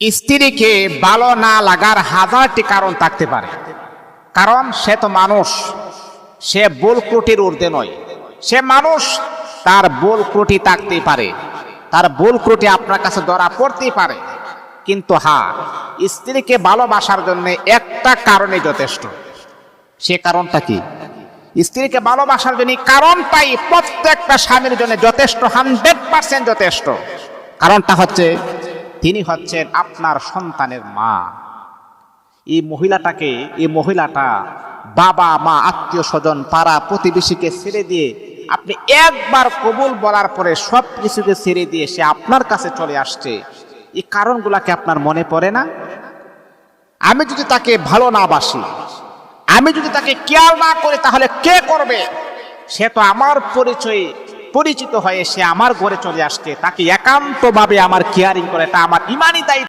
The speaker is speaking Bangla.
স্ত্রীকে ভালো না লাগার হাজারটি কারণ থাকতে পারে। কারণ সে তো মানুষ, সে ভুল ত্রুটির ঊর্ধ্বে নয়। সে মানুষ, তার ভুল ত্রুটি থাকতেই পারে, তার ভুল ত্রুটি আপনার কাছে ধরা পড়তেই পারে। কিন্তু হ্যাঁ, স্ত্রীকে ভালোবাসার জন্য একটা কারণে যথেষ্ট। সে কারণটা কি? স্ত্রীকে ভালোবাসার জন্য কারণটাই প্রত্যেকটা স্বামীর জন্য যথেষ্ট, 100% যথেষ্ট। কারণটা হচ্ছে, তিনি হচ্ছেন আপনার সন্তানের মা। এই মহিলাটা বাবা মা আত্মীয় স্বজন পাড়া প্রতিবেশীকে ছেড়ে দিয়ে, আপনি একবার কবুল বলার পরে সব কিছুকে ছেড়ে দিয়ে সে আপনার কাছে চলে আসছে। এই কারণগুলাকে আপনার মনে পড়ে না? আমি যদি তাকে ভালো না বাসি, আমি যদি তাকে কেয়ার না করি, তাহলে কে করবে? সে তো আমার পরিচিত হয়ে সে আমার ঘরে চলে আসছে, তাকে একান্তভাবে আমার কেয়ারিং করে, এটা আমার ইমানি দায়িত্ব।